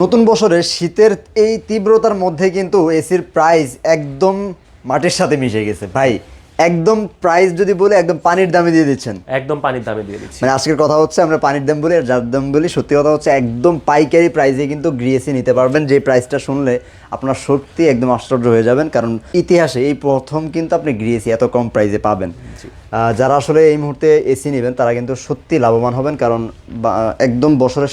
নতুন বছরের শীতের এই তীব্রতার মধ্যে কিন্তু এসির প্রাইস একদম মাটির সাথে মিশে গেছে ভাই। একদম প্রাইস যদি বলে একদম পানির দামে দিয়ে দিচ্ছেন। একদম পানির দামে দিয়ে দিচ্ছি। মানে আজকের কথা হচ্ছে আমরা পানির দাম বলি আর যার দাম বলি, সত্যি কথা হচ্ছে একদম পাইকারি প্রাইসে কিন্তু গ্রিএসি নিতে পারবেন। যে প্রাইসটা শুনলে আপনার সত্যি একদম আশ্চর্য হয়ে যাবেন, কারণ ইতিহাসে এই প্রথম কিন্তু আপনি গ্রিএসি এত কম প্রাইসে পাবেন। যারা আসলে এই মুহূর্তে এসি নেবেন তারা কিন্তু সত্যি লাভবান হবেন, কারণ একদম বছরের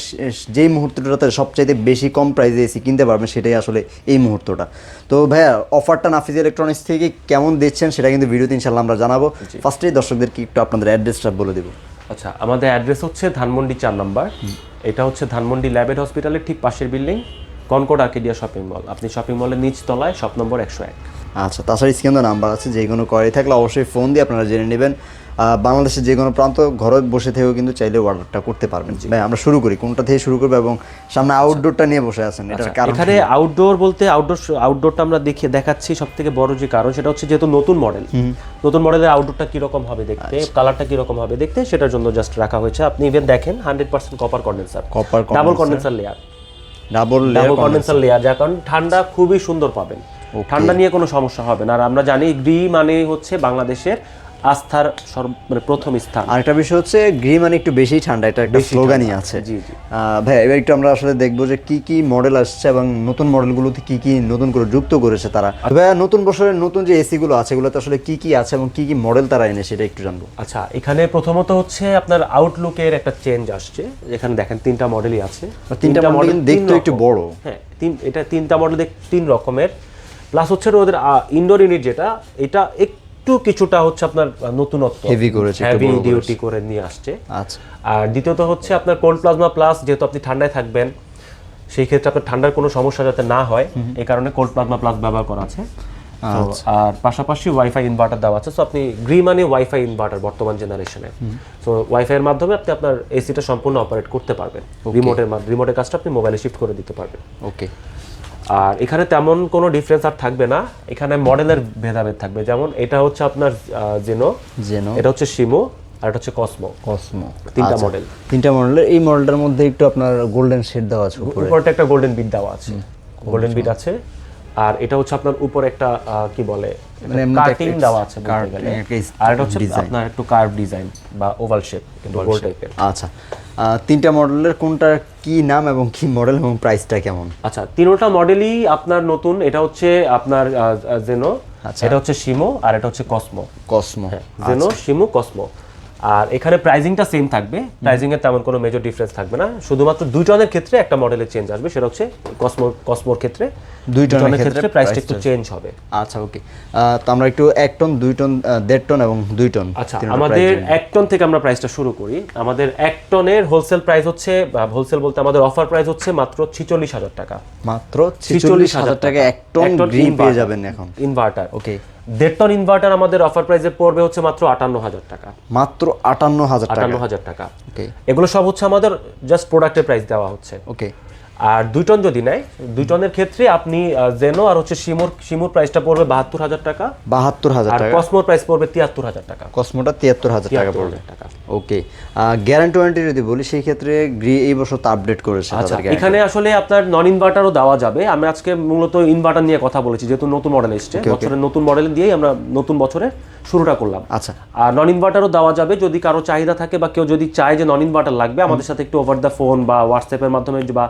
যেই মুহূর্তটাতে সবচাইতে বেশি কম প্রাইসে এসি কিনতে পারবেন সেটাই আসলে এই মুহূর্তটা। তো ভাইয়া অফারটা নাফিজ ইলেকট্রনিক্স থেকে কেমন দিচ্ছেন সেটা কিন্তু ভিডিওতে ইনশাল্লাহ আমরা জানাবো। ফার্স্টেই দর্শকদেরকে একটু আপনাদের অ্যাড্রেসটা বলে দেবো। আচ্ছা, আমাদের অ্যাড্রেস হচ্ছে ধানমন্ডি 4 নম্বর। এটা হচ্ছে ধানমন্ডি ল্যাবেড হসপিটালের ঠিক পাশের building, Concord Arcadia shopping mall. আপনি শপিং মলের নিচ তলায় শপ নম্বর 101। আচ্ছা, তাছাড়া স্ক্রিনে নাম্বার আছে, যে কোনো কোয়ারি থাকলে অবশ্যই ফোন দিয়ে আপনারা জেনে নেবেন। বাংলাদেশের যে কোনো প্রান্ত ঘরে বসে থেকেও কিন্তু চাইলে অর্ডারটা করতে পারবেন। ভাই আমরা শুরু করি, কোনটা থেকে শুরু করবো? এবং সামনে আউটডোরটা নিয়ে বসে আছেন, এটার কারণ এখানে আউটডোর বলতে আউটডোরটা আমরা দেখাচ্ছি। সব থেকে বড় যে কারণ সেটা হচ্ছে যেহেতু নতুন মডেলের আউটডোরটা কিরকম হবে দেখতে, কালারটা কিরকম হবে দেখতে, সেটার জন্য জাস্ট রাখা হয়েছে। আপনি ইভেন দেখেন 100% copper condenser, double condenser layer, double condenser layer, যার কারণে ঠান্ডা খুবই সুন্দর পাবেন। ঠান্ডা নিয়ে কোনো সমস্যা হবে না। আর আমরা জানি গ্রি মানে হচ্ছে বাংলাদেশের আস্থার মানে প্রথম স্থান। আরেকটা বিষয় হচ্ছে গ্রি মানে একটু বেশি ঠান্ডা, এটা একটা স্লোগানই আছে। জি জি। ভাই এবার একটু আমরা আসলে দেখবো যে কি কি মডেল আসছে এবং নতুন মডেলগুলোতে কি কি নতুন করে যুক্ত করেছে তারা। ভাইয়া নতুন বছরের নতুন যে এসি গুলো আছে এগুলোতে আসলে কি কি আছে এবং কি কি মডেল তারা এনে সেটা একটু জানবো। আচ্ছা, এখানে প্রথমত হচ্ছে আপনার আউটলুকের একটা চেঞ্জ আসছে। এখানে দেখেন 3টা মডেলই আছে। 3টা মডেল দেখতে একটু বড়। হ্যাঁ, এটা 3টা মডেল 3 রকমের। প্লাস হচ্ছে ওদের ইনডোর ইউনিট যেটা, এটা একটু কিছুটা হচ্ছে আপনার নতুনত্ব, হেভি করেছে, হেভি ডিউটি করে নিয়ে আসছে। আচ্ছা। আর দ্বিতীয়ত হচ্ছে আপনার কোল্ড প্লাজমা প্লাস, যেহেতু আপনি ঠান্ডায় থাকবেন সেই ক্ষেত্রে আপনার ঠান্ডার কোনো সমস্যা যাতে না হয় এই কারণে কোল্ড প্লাজমা প্লাস ব্যবহার করা আছে। আর পাশাপাশি ওয়াইফাই ইনভার্টার দেওয়া আছে। সো আপনি গ্রি মানে ওয়াইফাই ইনভার্টার বর্তমান জেনারেশনে। সো ওয়াইফাই এর মাধ্যমে আপনি আপনার এসিটা সম্পূর্ণ অপারেট করতে পারবেন। রিমোটের কাজটা আপনি মোবাইলে শিফট করে দিতে পারবেন। ওকে। আর এখানে তেমন কোনো ডিফারেন্স আর থাকবে না, এখানে মডেলের ভেদাভেদ থাকবে। যেমন এটা হচ্ছে আপনার জেনো, এটা হচ্ছে শিমো, আর এটা হচ্ছে কসমো। 3টা মডেল। 3টা মডেলের এই মডেলটার মধ্যে একটু আপনার গোল্ডেন শেড দেওয়া আছে, উপরটা একটা গোল্ডেন বিট দেওয়া আছে, গোল্ডেন বিট আছে। আর এটা হচ্ছে আপনার উপরে একটা কি বলে কাটিং দেওয়া আছে বলতে গেলে। আর এটা হচ্ছে আপনার একটু কার্ভ ডিজাইন বা ওভাল শেপ, কিন্তু গোল টাইপের। আচ্ছা, 3টা মডেলের কোনটার কি নাম এবং কি মডেল এবং প্রাইসটা কেমন? আচ্ছা, 3টা মডেলই আপনার নতুন। এটা হচ্ছে আপনার জেনো, এটা হচ্ছে শিমো, আর এটা হচ্ছে কসমো। জেনো, শিমো, কসমো। আর এখানে প্রাইজিংটা সেম থাকবে, প্রাইজিং এর তেমন কোনো মেজর ডিফারেন্স থাকবে না। শুধুমাত্র 2 টনের ক্ষেত্রে একটা মডেলের চেঞ্জ আসবে, সেটা হচ্ছে কসমোর ক্ষেত্রে 2 টনের ক্ষেত্রে প্রাইসটা একটু চেঞ্জ হবে। আচ্ছা, ওকে। তো আমরা একটু 1 টন, 2 টন, 1.5 টন এবং 2 টন। আচ্ছা, আমাদের 1 টন থেকে আমরা প্রাইসটা শুরু করি। আমাদের 1 টনের হোলসেল প্রাইস হচ্ছে, হোলসেল বলতে আমাদের অফার প্রাইস হচ্ছে মাত্র 46,000 টাকা। মাত্র 46,000 টাকা 1 টন গ্রিন পেয়ে যাবেন এখন ইনভার্টার। ওকে। 1.5 টন ইনভার্টার আমাদের অফার প্রাইসে পড়বে হচ্ছে মাত্র 58,000 টাকা। মাত্র 58,000 টাকা। ওকে। এগুলো সব হচ্ছে আমাদের জাস্ট প্রোডাক্টের প্রাইস দেওয়া হচ্ছে। ওকে। আর 2 টন যদি নেয়, 2 টনের ক্ষেত্রে আপনি জেনো আর হচ্ছে শিমুর প্রাইসটা পড়বে 72,000 টাকা। 72,000 টাকা। আর কসমোর প্রাইস পড়বে 73,000 টাকা। কসমোটা 73,000 টাকা পড়বে। ওকে। গ্যারান্টি ওয়ারেন্টি যদি বলি সেই ক্ষেত্রে গ্রি এই বছর তো আপডেট করেছে। আচ্ছা, এখানে আসলে আপনার নন ইনভার্টারও দেওয়া যাবে। আমি আজকে মূলত ইনভার্টার নিয়ে কথা বলেছি, যেহেতু নতুন মডেল এসেছে। বছরের নতুন মডেল দিয়েই আমরা নতুন বছরে শুরুটা করলাম। আচ্ছা। আর নন ইনভার্টারও দেওয়া যাবে যদি কারো চাহিদা থাকে বা কেউ যদি চায় যে নন ইনভার্টার লাগবে, আমাদের সাথে একটু ওভার দ্য ফোন বা হোয়াটসঅ্যাপের মাধ্যমে বা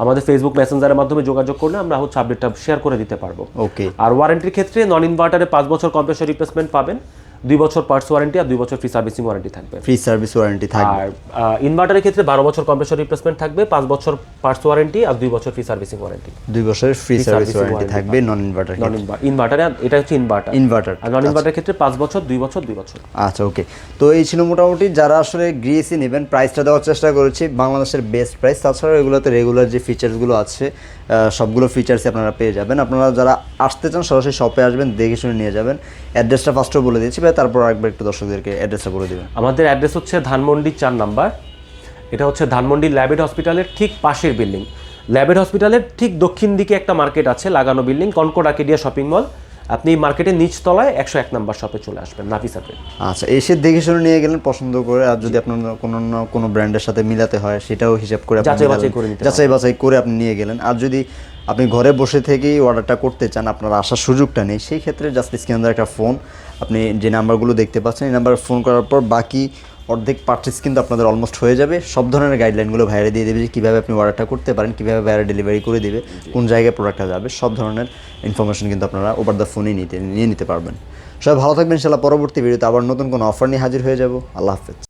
আমাদের ফেসবুক মেসেঞ্জারের মাধ্যমে যোগাযোগ করলে আমরা হচ্ছে আপডেটটা শেয়ার করে দিতে পারবো। ওকে। আর ওয়ারেন্টির ক্ষেত্রে নন ইনভার্টারে 5 বছর কম্প্রেসর রিপ্লেসমেন্ট পাবেন, 2 বছর পার্টস ওয়ারেন্টি আর 2 বছর ফ্রি সার্ভিসিং ওয়ারেন্টি থাকবে। আর ইনভার্টারের ক্ষেত্রে 12 বছর কম্প্রেসর রিপ্লেসমেন্ট থাকবে, 5 বছর পার্টস ওয়ারেন্টি আর 2 বছর ফ্রি সার্ভিসিং ওয়ারেন্টি। 2 বছরের ফ্রি সার্ভিস ওয়ারেন্টি থাকবে নন ইনভার্টার। ইনভার্টারে এটা হচ্ছে ইনভার্টার। আর নন ইনভার্টারের ক্ষেত্রে 5 বছর, 2 বছর, 2 বছর। আচ্ছা, ওকে। তো এই ছিল মোটামুটি যারা আসলে গ্রিএসি নেবেন, প্রাইসটা দেওয়ার চেষ্টা করেছি বাংলাদেশের বেস্ট প্রাইস। তাছাড়া এগুলোতে রেগুলার যে ফিচার্সগুলো আছে সবগুলো ফিচার্সই আপনারা পেয়ে যাবেন। আপনারা যারা আসতে চান সরাসরি শপে আসবেন, দেখে শুনে নিয়ে যাবেন। অ্যাড্রেসটা ফার্স্টও বলে দিয়েছি ভাই, তারপর একবার একটু দর্শকদেরকে অ্যাড্রেসটা বলে দেবেন। আমাদের অ্যাড্রেস হচ্ছে ধানমন্ডি 4 নম্বর। এটা হচ্ছে ধানমন্ডি ল্যাবেড হসপিটালের ঠিক পাশের বিল্ডিং। ল্যাবেড হসপিটালের ঠিক দক্ষিণ দিকে একটা মার্কেট আছে লাগানো building, Concord Arcadia shopping mall. আপনি মার্কেটের নিচ তলায় 101 নাম্বার শপে চলে আসবেন, নাফিসা ট্রেড। আচ্ছা, এসে দেখে শুনে নিয়ে গেলেন পছন্দ করে, আর যদি আপনার কোনো ব্র্যান্ডের সাথে মিলাতে হয় সেটাও হিসাব করে আপনি যাচাই বাছাই মিলালেন। করে নিতে যাচাই বাছাই করে আপনি নিয়ে গেলেন। আর যদি আপনি ঘরে বসে থেকেই অর্ডারটা করতে চান, আপনার আসার সুযোগটা নেই, সেই ক্ষেত্রে জাস্ট স্ক্রিনে একটা ফোন, আপনি যে নাম্বারগুলো দেখতে পাচ্ছেন এই নাম্বারে ফোন করার পর বাকি অর্ধেক পারচেস কিন্তু আপনাদের অলমোস্ট হয়ে যাবে। সব ধরনের গাইডলাইনগুলো ভাইরে দিয়ে দেবে যে কীভাবে আপনি অর্ডারটা করতে পারেন, কীভাবে ভাইরে ডেলিভারি করে দেবে, কোন জায়গায় প্রোডাক্টটা যাবে, সব ধরনের ইনফরমেশন কিন্তু আপনারা ওভার দ্য ফোনেই নিয়ে নিতে পারবেন। সবাই ভালো থাকবেন, ইনশাআল্লাহ পরবর্তী ভিডিওতে আবার নতুন কোনো অফার নিয়ে হাজির হয়ে যাব। আল্লাহ হাফেজ।